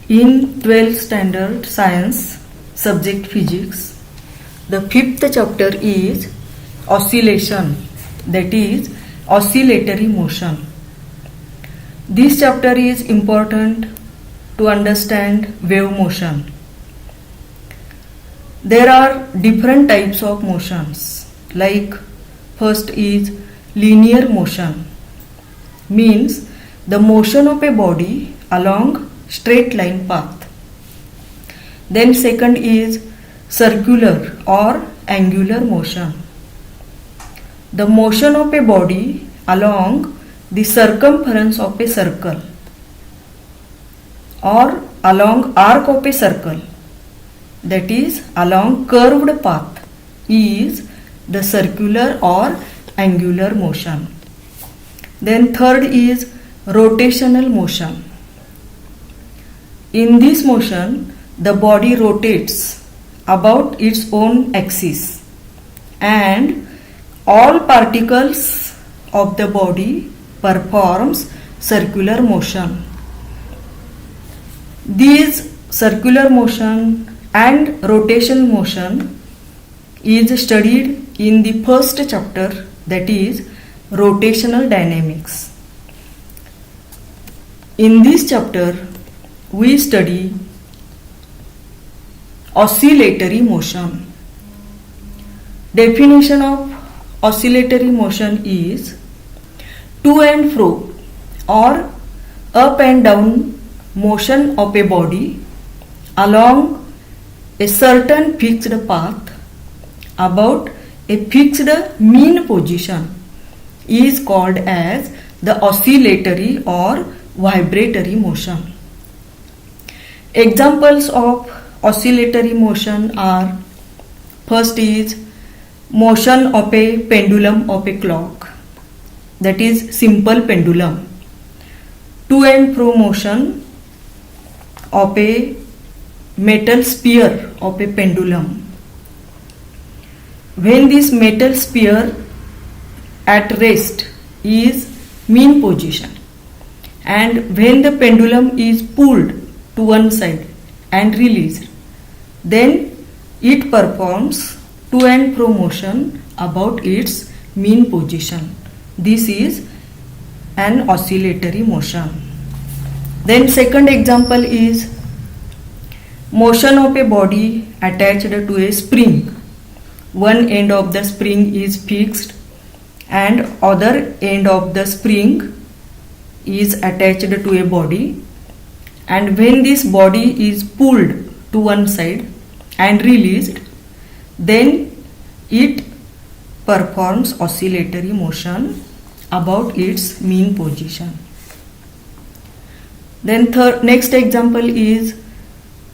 In 12th standard science subject physics, the 5th chapter is oscillation, that is oscillatory motion. This chapter is important to understand wave motion. There are different types of motions, like first is linear motion, means the motion of a body along straight line path. Then second is circular or angular motion, the motion of a body along the circumference of a circle or along arc of a circle, that is along curved path, is the circular or angular motion. Then third is rotational motion. In this motion, the body rotates about its own axis and all particles of the body performs circular motion. These circular motion and rotational motion is studied in the first chapter, that is rotational dynamics. In this chapter, we study oscillatory motion. Definition of oscillatory motion is to and fro or up and down motion of a body along a certain fixed path about a fixed mean position is called as the oscillatory or vibratory motion. Examples of oscillatory motion are, first is motion of a pendulum of a clock, that is simple pendulum. To and fro motion of a metal sphere of a pendulum. When this metal sphere at rest is mean position, and when the pendulum is pulled to one side and released, then it performs to and fro motion about its mean position. This is an oscillatory motion. Then second example is motion of a body attached to a spring. One end of the spring is fixed and other end of the spring is attached to a body, and when this body is pulled to one side and released, then it performs oscillatory motion about its mean position. Then next example is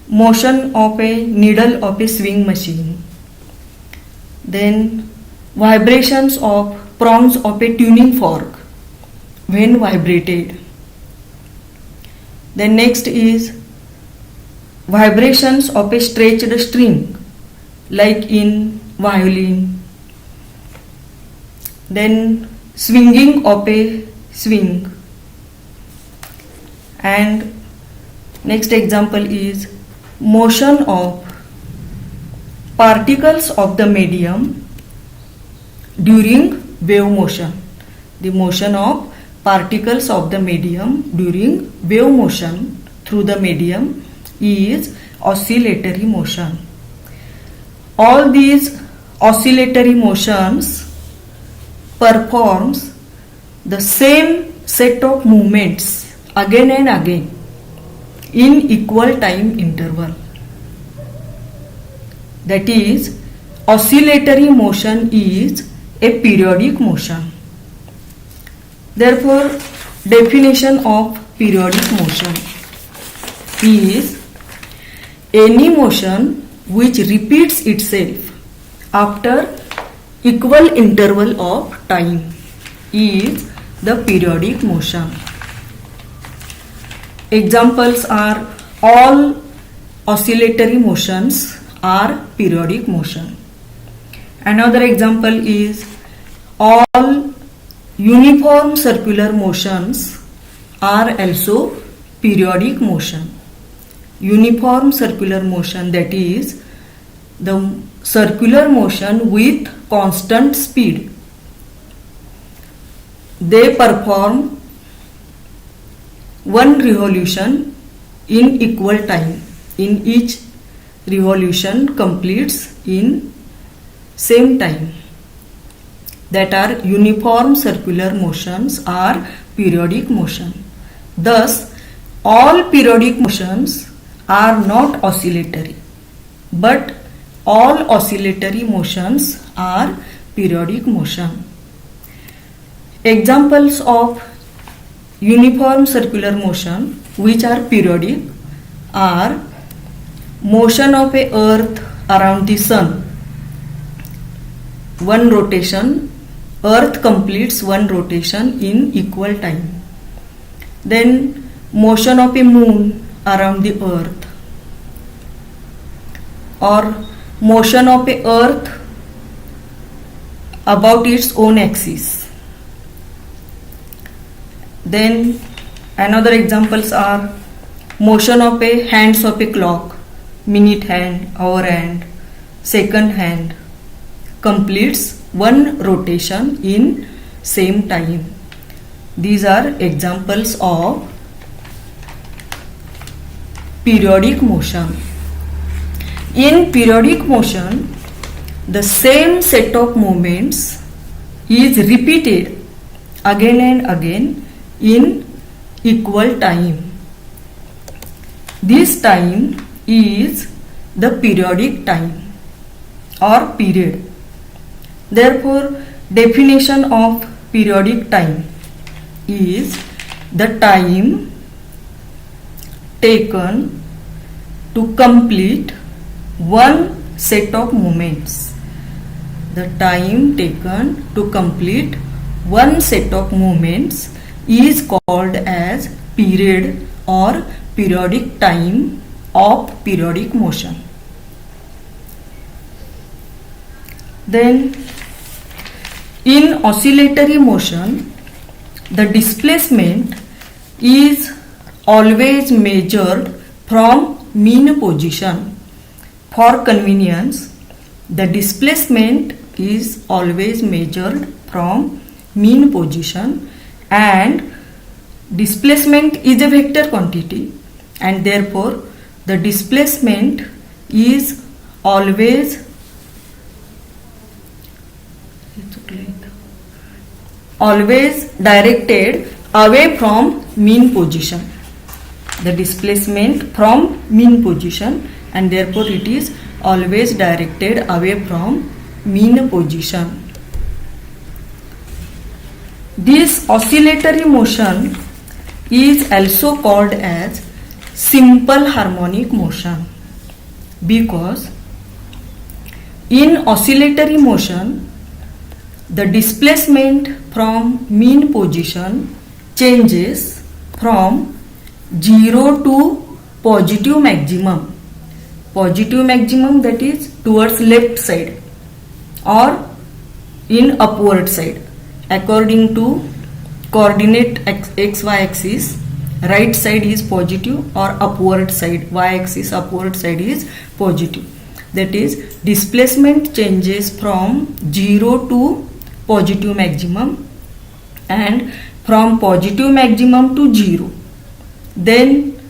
motion of a needle of a swing machine. Then vibrations of prongs of a tuning fork when vibrated. Then next is vibrations of a stretched string like in violin. Then swinging of a swing. And next example is motion of particles of the medium during wave motion. The motion of particles of the medium during wave motion through the medium is oscillatory motion. All these oscillatory motions performs the same set of movements again and again in equal time interval. That is, oscillatory motion is a periodic motion. Therefore, definition of periodic motion is any motion which repeats itself after equal interval of time is the periodic motion. Examples are all oscillatory motions are periodic motion. Another example is all uniform circular motions are also periodic motion. uniform circular motion, that is the circular motion with constant speed. They perform one revolution in equal time. In each revolution completes in same time. That are uniform circular motions are periodic motion. Thus, all periodic motions are not oscillatory, but all oscillatory motions are periodic motion. Examples of uniform circular motion which are periodic are motion of a earth around the sun. One rotation, earth completes one rotation in equal time. Then motion of a moon around the earth, or motion of a earth about its own axis. Then another examples are motion of a hands of a clock, minute hand, hour hand, second hand, completes one rotation in same time. These are examples of periodic motion. In periodic motion, the same set of movements is repeated again and again in equal time. This time is the periodic time or period. Therefore, definition of periodic time is the time taken to complete one set of movements. The time taken to complete one set of movements is called as period or periodic time of periodic motion. Then in oscillatory motion, the displacement is always measured from mean position. For convenience, the displacement is always measured from mean position, and displacement is a vector quantity, and therefore the displacement is always directed away from mean position. The displacement from mean position, and therefore it is always directed away from mean position. This oscillatory motion is also called as simple harmonic motion, because in oscillatory motion the displacement from mean position changes from 0 to positive maximum. Positive maximum, that is towards left side or in upward side according to coordinate xy axis. Right side is positive or upward side, y axis upward side is positive. That is, displacement changes from 0 to positive maximum and from positive maximum to 0. Then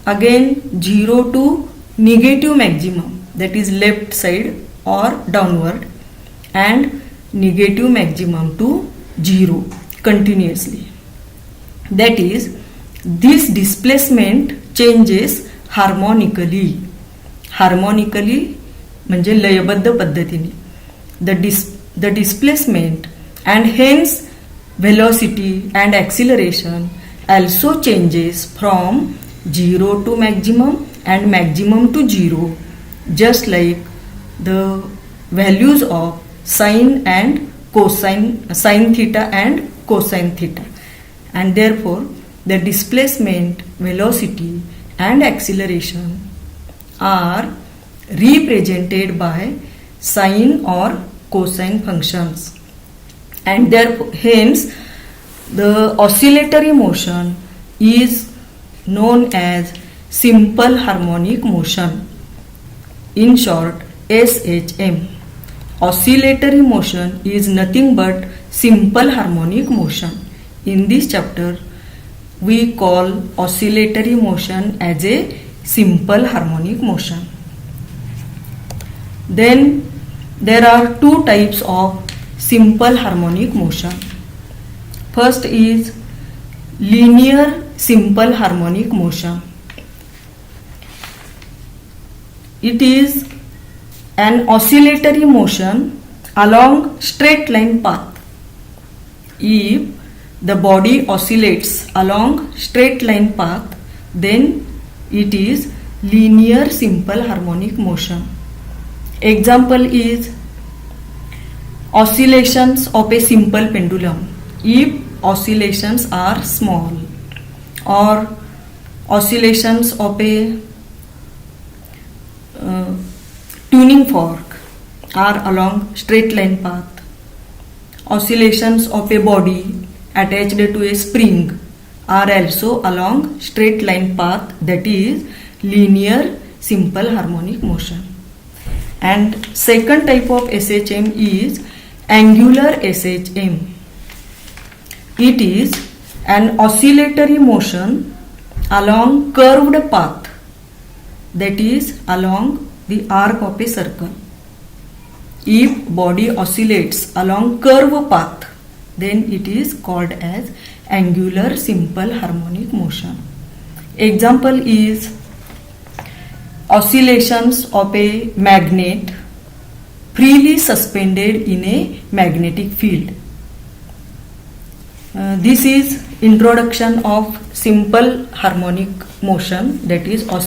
again 0 to negative maximum, that is left side or downward, and negative maximum to 0 continuously. That is, this displacement changes harmonically. Harmonically म्हणजे लयबद्ध पद्धतीने. The displacement and hence velocity and acceleration also changes from 0 to maximum and maximum to 0, just like the values of sine and cosine, sine theta and cosine theta. And therefore the displacement, velocity and acceleration are represented by sine or cosine functions, and therefore hence the oscillatory motion is known as simple harmonic motion. In short, SHM. Oscillatory motion is nothing but simple harmonic motion. In this chapter, we call oscillatory motion as a simple harmonic motion. Then there are two types of simple harmonic motion. First is linear simple harmonic motion. It is an oscillatory motion along straight line path. If the body oscillates along straight line path, then it is linear simple harmonic motion. Example is oscillations of a simple pendulum. If oscillations are small, or oscillations of a tuning fork are along straight line path. Oscillations of a body attached to a spring are also along straight line path, that is linear simple harmonic motion. And second type of SHM is angular SHM. It is an oscillatory motion along curved path, that is along the arc of a circle. If body oscillates along curved path, then it is called as angular simple harmonic motion. Example is oscillations of a magnet freely suspended in a magnetic field. This is introduction of simple harmonic motion, that is